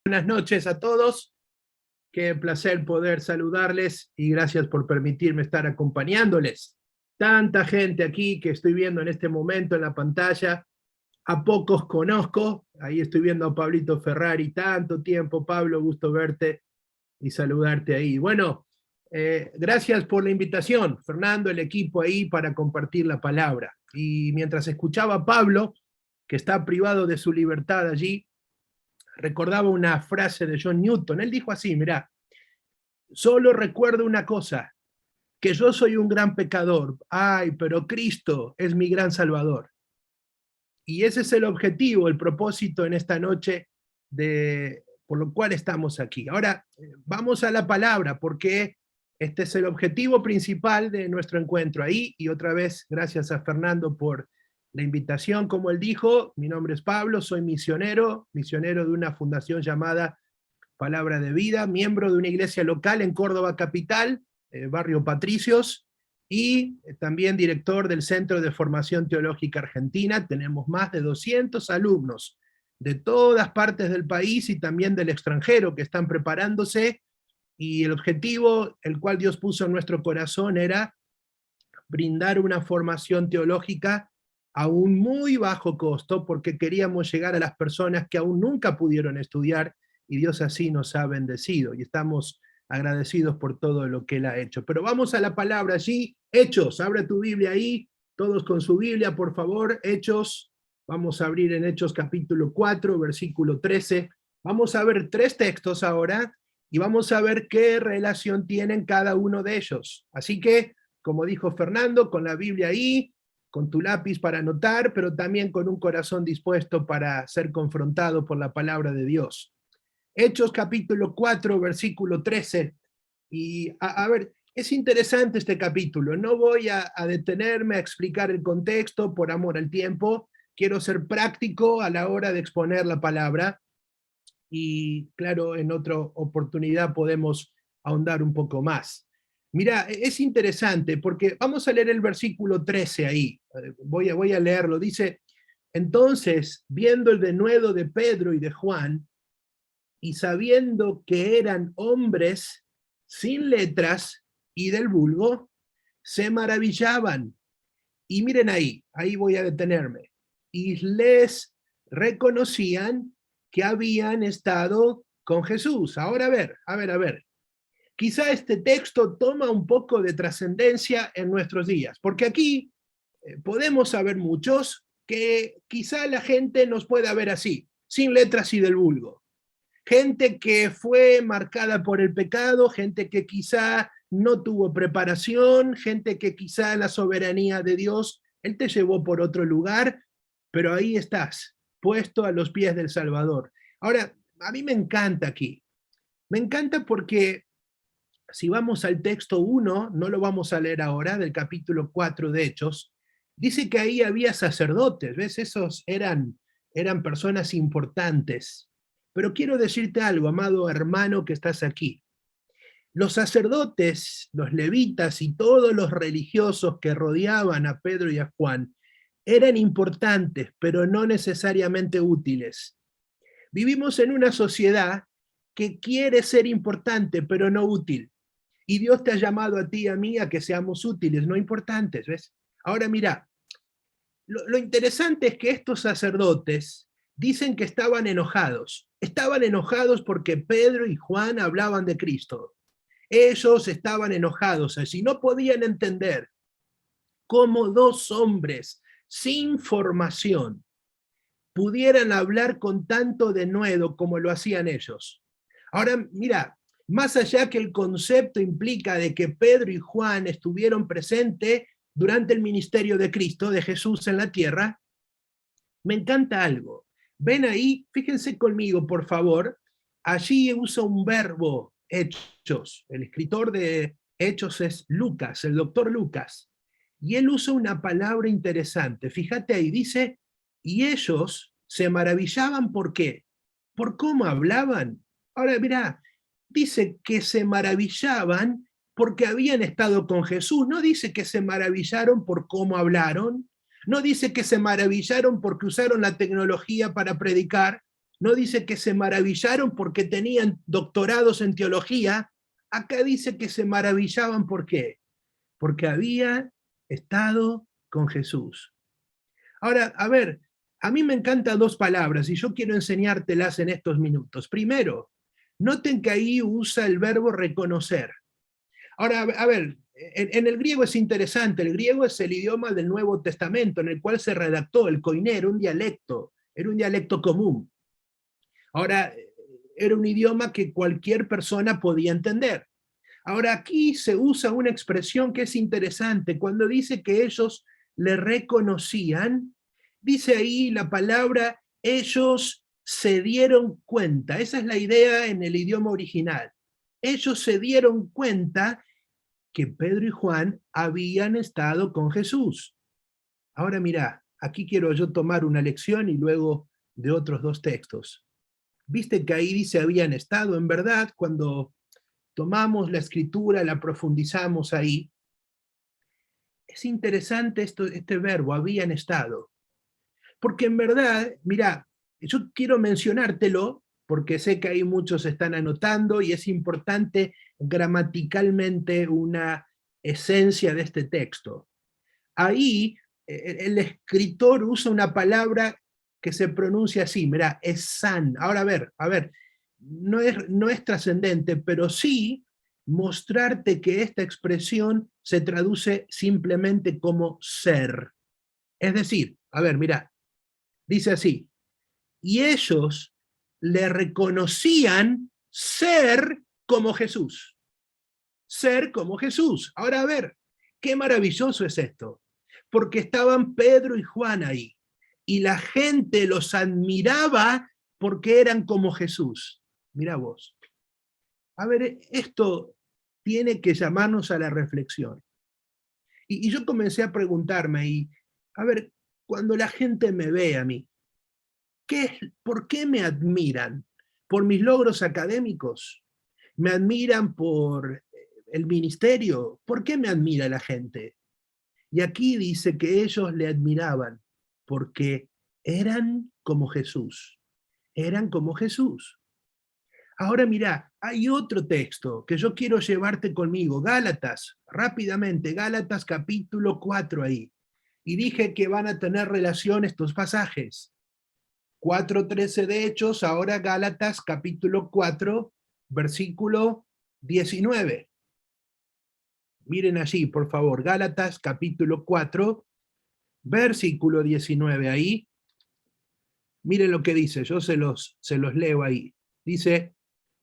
Buenas noches a todos. Qué placer poder saludarles y gracias por permitirme estar acompañándoles. Tanta gente aquí que estoy viendo en este momento en la pantalla. A pocos conozco. Ahí estoy viendo a Pablito Ferrari. Tanto tiempo, Pablo, gusto verte y saludarte ahí. Bueno, gracias por la invitación, Fernando, el equipo ahí para compartir la palabra. Y mientras escuchaba a Pablo, que está privado de su libertad allí, recordaba una frase de John Newton. Él dijo así, mirá, solo recuerdo una cosa, que yo soy un gran pecador, ay, pero Cristo es mi gran salvador. Y ese es el objetivo, el propósito en esta noche por lo cual estamos aquí. Ahora, vamos a la palabra, porque este es el objetivo principal de nuestro encuentro ahí, y otra vez, gracias a Fernando por la invitación. Como él dijo, mi nombre es Pablo, soy misionero de una fundación llamada Palabra de Vida, miembro de una iglesia local en Córdoba capital, barrio Patricios, y también director del Centro de Formación Teológica Argentina. Tenemos más de 200 alumnos de todas partes del país y también del extranjero que están preparándose, y el objetivo, el cual Dios puso en nuestro corazón, era brindar una formación teológica a un muy bajo costo, porque queríamos llegar a las personas que aún nunca pudieron estudiar, y Dios así nos ha bendecido, y estamos agradecidos por todo lo que Él ha hecho. Pero vamos a la palabra allí, Hechos, abre tu Biblia ahí, todos con su Biblia, por favor, Hechos, vamos a abrir en Hechos capítulo 4, versículo 13, vamos a ver 3 textos ahora, y vamos a ver qué relación tienen cada uno de ellos. Así que, como dijo Fernando, con la Biblia ahí, con tu lápiz para anotar, pero también con un corazón dispuesto para ser confrontado por la palabra de Dios. Hechos capítulo 4, versículo 13. Y a ver, es interesante este capítulo. No voy a detenerme a explicar el contexto por amor al tiempo. Quiero ser práctico a la hora de exponer la palabra. Y claro, en otra oportunidad podemos ahondar un poco más. Mira, es interesante porque vamos a leer el versículo 13 ahí. Voy a leerlo. Dice, entonces, viendo el denuedo de Pedro y de Juan, y sabiendo que eran hombres sin letras y del vulgo, se maravillaban. Y miren ahí voy a detenerme. Y les reconocían que habían estado con Jesús. Ahora a ver. Quizá este texto toma un poco de trascendencia en nuestros días, porque aquí podemos saber muchos que quizá la gente nos pueda ver así, sin letras y del vulgo. Gente que fue marcada por el pecado, gente que quizá no tuvo preparación, gente que quizá la soberanía de Dios, Él te llevó por otro lugar, pero ahí estás, puesto a los pies del Salvador. Ahora, a mí me encanta aquí. Me encanta porque si vamos al texto 1, no lo vamos a leer ahora, del capítulo 4 de Hechos, dice que ahí había sacerdotes, ¿ves? Esos eran personas importantes. Pero quiero decirte algo, amado hermano que estás aquí. Los sacerdotes, los levitas y todos los religiosos que rodeaban a Pedro y a Juan eran importantes, pero no necesariamente útiles. Vivimos en una sociedad que quiere ser importante, pero no útil. Y Dios te ha llamado a ti y a mí a que seamos útiles, no importantes, ¿ves? Ahora mira, lo interesante es que estos sacerdotes dicen que estaban enojados. Estaban enojados porque Pedro y Juan hablaban de Cristo. Ellos estaban enojados, así no podían entender cómo 2 hombres sin formación pudieran hablar con tanto denuedo como lo hacían ellos. Ahora, mira, más allá que el concepto implica de que Pedro y Juan estuvieron presentes durante el ministerio de Cristo, de Jesús en la tierra, me encanta algo. Ven ahí, fíjense conmigo, por favor, allí usa un verbo, hechos. El escritor de Hechos es Lucas, el doctor Lucas, y él usa una palabra interesante. Fíjate ahí, dice, y ellos se maravillaban, ¿por qué? Por cómo hablaban. Ahora, mirá, dice que se maravillaban porque habían estado con Jesús, no dice que se maravillaron por cómo hablaron, no dice que se maravillaron porque usaron la tecnología para predicar, no dice que se maravillaron porque tenían doctorados en teología, acá dice que se maravillaban ¿por qué? Porque había estado con Jesús. Ahora, a ver, a mí me encantan dos palabras y yo quiero enseñártelas en estos minutos. Primero, noten que ahí usa el verbo reconocer. Ahora, a ver, en el griego es interesante, el griego es el idioma del Nuevo Testamento en el cual se redactó el koiné, era un dialecto común. Ahora, era un idioma que cualquier persona podía entender. Ahora, aquí se usa una expresión que es interesante, cuando dice que ellos le reconocían, dice ahí la palabra, ellos se dieron cuenta, esa es la idea en el idioma original. Ellos se dieron cuenta que Pedro y Juan habían estado con Jesús. Ahora mira, aquí quiero yo tomar una lección y luego de otros dos textos. Viste que ahí dice habían estado, en verdad, cuando tomamos la escritura, la profundizamos ahí, es interesante este verbo, habían estado. Porque en verdad, mira, yo quiero mencionártelo, porque sé que ahí muchos están anotando y es importante gramaticalmente una esencia de este texto. Ahí el escritor usa una palabra que se pronuncia así, mira, es san. Ahora a ver, no es trascendente, pero sí mostrarte que esta expresión se traduce simplemente como ser. Es decir, a ver, mira, dice así, y ellos le reconocían ser como Jesús. Ser como Jesús. Ahora a ver, qué maravilloso es esto. Porque estaban Pedro y Juan ahí. Y la gente los admiraba porque eran como Jesús. Mira vos. A ver, esto tiene que llamarnos a la reflexión. Y yo comencé a preguntarme, y a ver, cuando la gente me ve a mí, ¿por qué me admiran? ¿Por mis logros académicos? ¿Me admiran por el ministerio? ¿Por qué me admira la gente? Y aquí dice que ellos le admiraban porque eran como Jesús. Eran como Jesús. Ahora mira, hay otro texto que yo quiero llevarte conmigo, Gálatas, rápidamente, Gálatas capítulo 4 ahí. Y dije que van a tener relación estos pasajes. 4:13 de Hechos, ahora Gálatas capítulo 4, versículo 19. Miren allí, por favor, Gálatas capítulo 4, versículo 19 ahí. Miren lo que dice, yo se los leo ahí. Dice,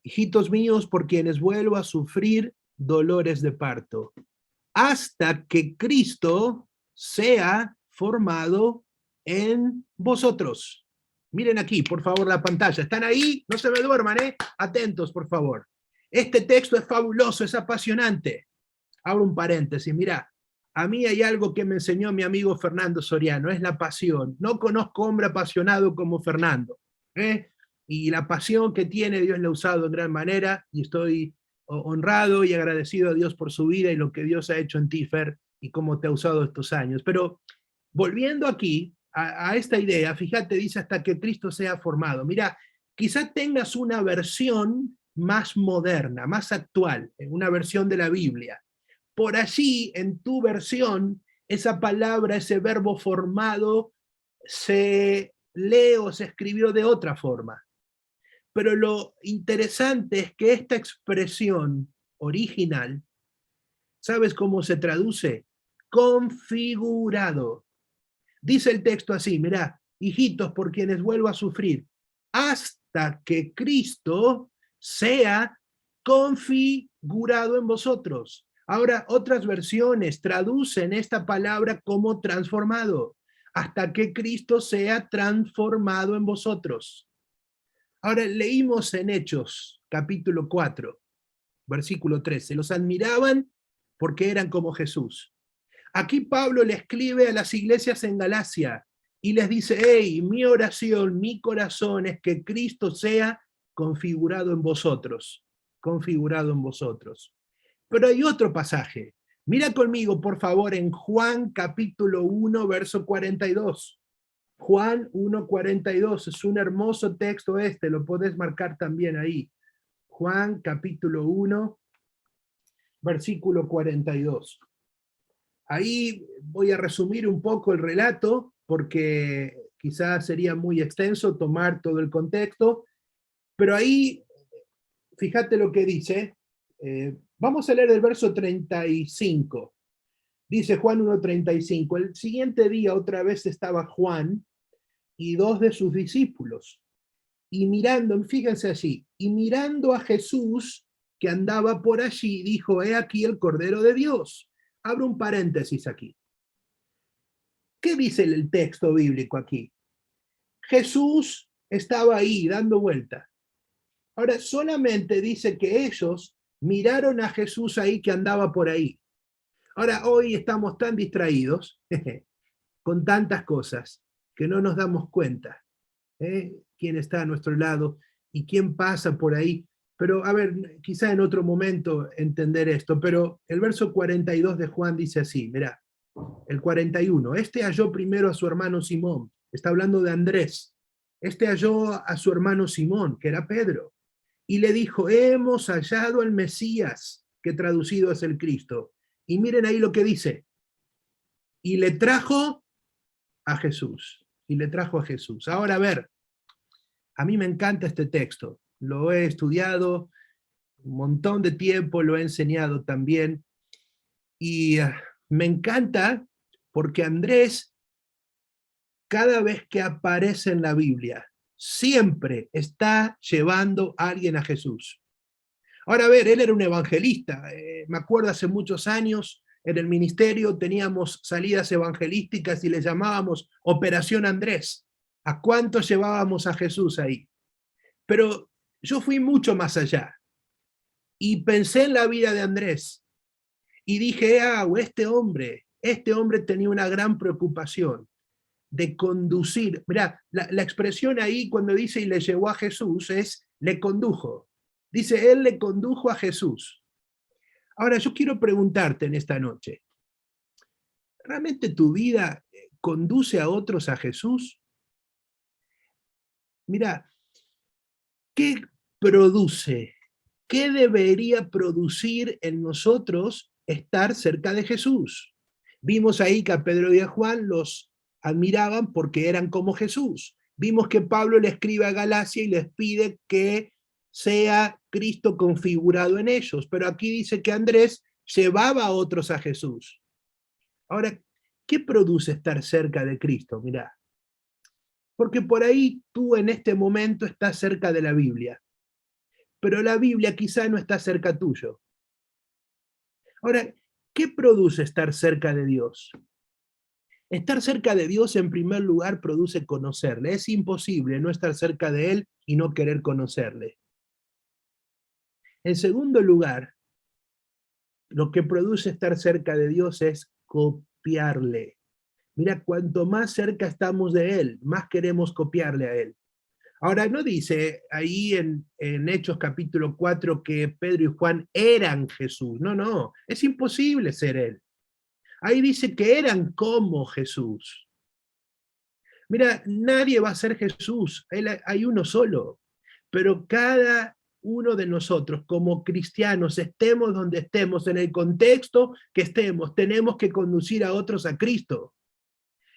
hijitos míos, por quienes vuelvo a sufrir dolores de parto, hasta que Cristo sea formado en vosotros. Miren aquí, por favor, la pantalla. ¿Están ahí? No se me duerman, ¿eh? Atentos, por favor. Este texto es fabuloso, es apasionante. Abro un paréntesis, mira, a mí hay algo que me enseñó mi amigo Fernando Soriano, es la pasión. No conozco hombre apasionado como Fernando. ¿eh? Y la pasión que tiene, Dios le ha usado en gran manera, y estoy honrado y agradecido a Dios por su vida y lo que Dios ha hecho en ti, Fer, y cómo te ha usado estos años. Pero volviendo aquí a esta idea, fíjate, dice hasta que Cristo sea formado. Mira, quizá tengas una versión más moderna, más actual, una versión de la Biblia. Por allí, en tu versión, esa palabra, ese verbo formado, se lee o se escribió de otra forma. Pero lo interesante es que esta expresión original, ¿sabes cómo se traduce? Configurado. Dice el texto así, mirá, hijitos por quienes vuelvo a sufrir, hasta que Cristo sea configurado en vosotros. Ahora, otras versiones traducen esta palabra como transformado, hasta que Cristo sea transformado en vosotros. Ahora, leímos en Hechos, capítulo 4, versículo 13, los admiraban porque eran como Jesús. Aquí Pablo le escribe a las iglesias en Galacia y les dice, hey, mi oración, mi corazón es que Cristo sea configurado en vosotros, configurado en vosotros. Pero hay otro pasaje. Mira conmigo, por favor, en Juan capítulo 1, verso 42. Juan 1:42, es un hermoso texto este, lo podés marcar también ahí. Juan capítulo 1, versículo 42. Ahí voy a resumir un poco el relato, porque quizás sería muy extenso tomar todo el contexto, pero ahí, fíjate lo que dice, vamos a leer el verso 35. Dice Juan 1:35, el siguiente día otra vez estaba Juan y dos de sus discípulos, y mirando, fíjense allí, y mirando a Jesús que andaba por allí, dijo, he aquí el Cordero de Dios. Abro un paréntesis aquí. ¿Qué dice el texto bíblico aquí? Jesús estaba ahí dando vuelta. Ahora solamente dice que ellos miraron a Jesús ahí que andaba por ahí. Ahora hoy estamos tan distraídos con tantas cosas que no nos damos cuenta quién está a nuestro lado y quién pasa por ahí. Pero a ver, quizá en otro momento entender esto, pero el verso 42 de Juan dice así, mirá, el 41, este halló primero a su hermano Simón, está hablando de Andrés, este halló a su hermano Simón, que era Pedro, y le dijo, hemos hallado al Mesías, que traducido es el Cristo. Y miren ahí lo que dice, y le trajo a Jesús, y le trajo a Jesús. Ahora a ver, a mí me encanta este texto, lo he estudiado un montón de tiempo, lo he enseñado también, y me encanta porque Andrés, cada vez que aparece en la Biblia, siempre está llevando a alguien a Jesús. Ahora, a ver, él era un evangelista. Me acuerdo hace muchos años, en el ministerio teníamos salidas evangelísticas y le llamábamos Operación Andrés. ¿A cuántos llevábamos a Jesús ahí? Pero yo fui mucho más allá y pensé en la vida de Andrés y dije, este hombre tenía una gran preocupación de conducir. Mirá, la expresión ahí cuando dice y le llevó a Jesús es le condujo. Dice, él le condujo a Jesús. Ahora, yo quiero preguntarte en esta noche, ¿realmente tu vida conduce a otros a Jesús? Mira, ¿qué produce? ¿Qué debería producir en nosotros estar cerca de Jesús? Vimos ahí que a Pedro y a Juan los admiraban porque eran como Jesús. Vimos que Pablo le escribe a Galacia y les pide que sea Cristo configurado en ellos, pero aquí dice que Andrés llevaba a otros a Jesús. Ahora, ¿qué produce estar cerca de Cristo? Mirá, porque por ahí tú en este momento estás cerca de la Biblia, pero la Biblia quizá no está cerca tuyo. Ahora, ¿qué produce estar cerca de Dios? Estar cerca de Dios, en primer lugar, produce conocerle. Es imposible no estar cerca de Él y no querer conocerle. En segundo lugar, lo que produce estar cerca de Dios es copiarle. Mira, cuanto más cerca estamos de Él, más queremos copiarle a Él. Ahora, no dice ahí en Hechos capítulo 4 que Pedro y Juan eran Jesús. No, no, es imposible ser Él. Ahí dice que eran como Jesús. Mira, nadie va a ser Jesús, hay uno solo, pero cada uno de nosotros como cristianos, estemos donde estemos, en el contexto que estemos, tenemos que conducir a otros a Cristo.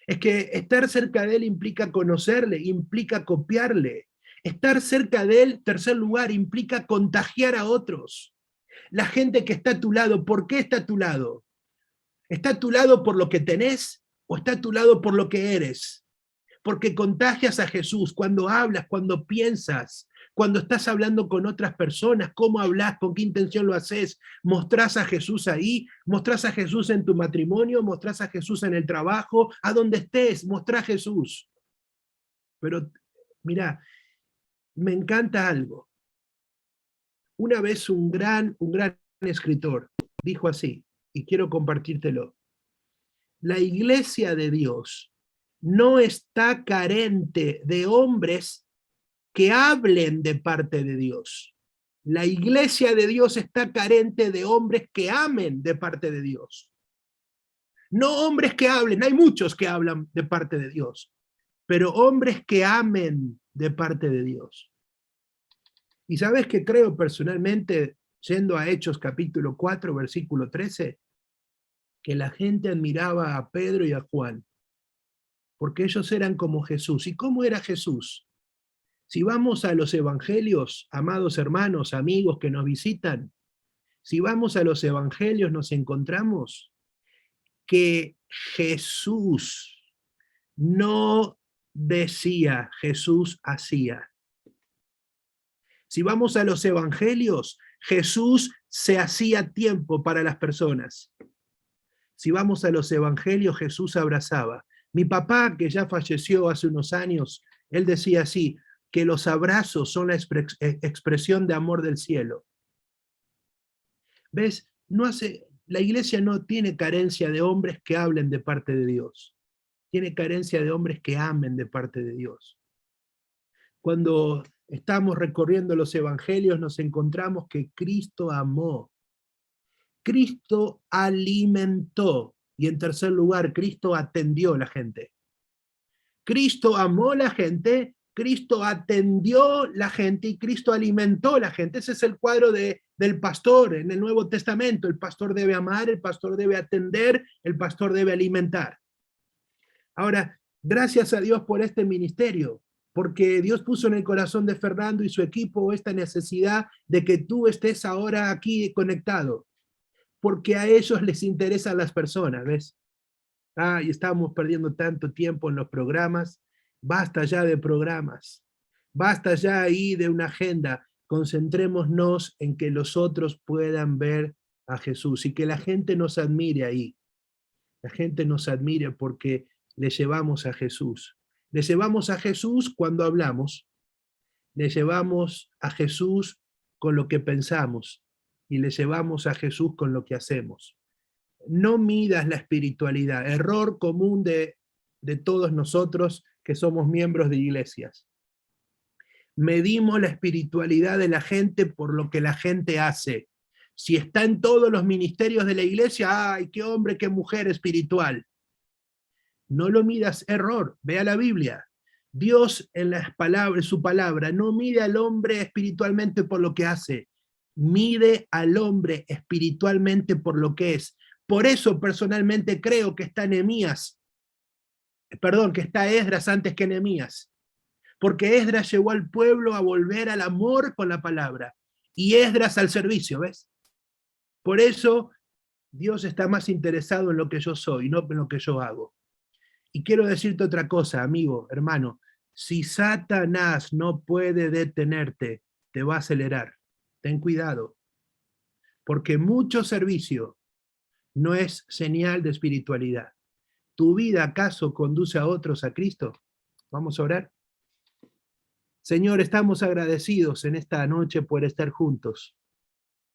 Es que estar cerca de Él implica conocerle, implica copiarle. Estar cerca de Él, tercer lugar, implica contagiar a otros. La gente que está a tu lado, ¿por qué está a tu lado? ¿Está a tu lado por lo que tenés o está a tu lado por lo que eres? Porque contagias a Jesús cuando hablas, cuando piensas, cuando estás hablando con otras personas, cómo hablas, con qué intención lo haces, mostrás a Jesús ahí, mostrás a Jesús en tu matrimonio, mostrás a Jesús en el trabajo, a donde estés, mostrá a Jesús. Pero mira, me encanta algo. Una vez un gran escritor dijo así, y quiero compartírtelo. La iglesia de Dios no está carente de hombres que hablen de parte de Dios. La iglesia de Dios está carente de hombres que amen de parte de Dios. No hombres que hablen, hay muchos que hablan de parte de Dios, pero hombres que amen de parte de Dios. Y sabes que creo personalmente, yendo a Hechos capítulo 4, versículo 13, que la gente admiraba a Pedro y a Juan, porque ellos eran como Jesús. ¿Y cómo era Jesús? Si vamos a los evangelios, amados hermanos, amigos que nos visitan, si vamos a los evangelios nos encontramos que Jesús no decía, Jesús hacía. Si vamos a los evangelios, Jesús se hacía tiempo para las personas. Si vamos a los evangelios, Jesús abrazaba. Mi papá, que ya falleció hace unos años, él decía así, que los abrazos son la expresión de amor del cielo. ¿Ves? La iglesia no tiene carencia de hombres que hablen de parte de Dios. Tiene carencia de hombres que amen de parte de Dios. Cuando estamos recorriendo los evangelios nos encontramos que Cristo amó. Cristo alimentó. Y en tercer lugar, Cristo atendió a la gente. Cristo amó a la gente, Cristo atendió a la gente y Cristo alimentó a la gente. Ese es el cuadro del pastor en el Nuevo Testamento. El pastor debe amar, el pastor debe atender, el pastor debe alimentar. Ahora, gracias a Dios por este ministerio, porque Dios puso en el corazón de Fernando y su equipo esta necesidad de que tú estés ahora aquí conectado, porque a ellos les interesan las personas, ¿ves? Y estamos perdiendo tanto tiempo en los programas. Basta ya de programas, basta ya ahí de una agenda. Concentrémonos en que los otros puedan ver a Jesús y que la gente nos admire ahí. La gente nos admire porque le llevamos a Jesús. Le llevamos a Jesús cuando hablamos, le llevamos a Jesús con lo que pensamos y le llevamos a Jesús con lo que hacemos. No midas la espiritualidad, error común de todos nosotros que somos miembros de iglesias. Medimos la espiritualidad de la gente por lo que la gente hace. Si está en todos los ministerios de la iglesia, ¡ay, qué hombre, qué mujer espiritual! No lo midas, error, ve a la Biblia. Dios en su palabra no mide al hombre espiritualmente por lo que hace, mide al hombre espiritualmente por lo que es. Por eso personalmente creo que está Esdras antes que Nehemías, porque Esdras llevó al pueblo a volver al amor con la palabra, y Esdras al servicio, ¿ves? Por eso Dios está más interesado en lo que yo soy, no en lo que yo hago. Y quiero decirte otra cosa, amigo, hermano, si Satanás no puede detenerte, te va a acelerar. Ten cuidado, porque mucho servicio no es señal de espiritualidad. ¿Tu vida acaso conduce a otros a Cristo? Vamos a orar. Señor, estamos agradecidos en esta noche por estar juntos.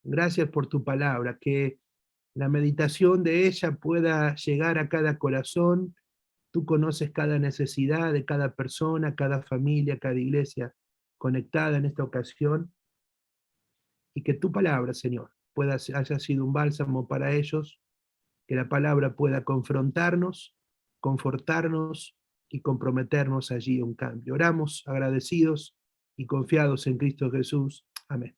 Gracias por tu palabra, que la meditación de ella pueda llegar a cada corazón. Tú conoces cada necesidad de cada persona, cada familia, cada iglesia conectada en esta ocasión. Y que tu palabra, Señor, haya sido un bálsamo para ellos, que la palabra pueda confrontarnos, confortarnos y comprometernos allí a un cambio. Oramos agradecidos y confiados en Cristo Jesús. Amén.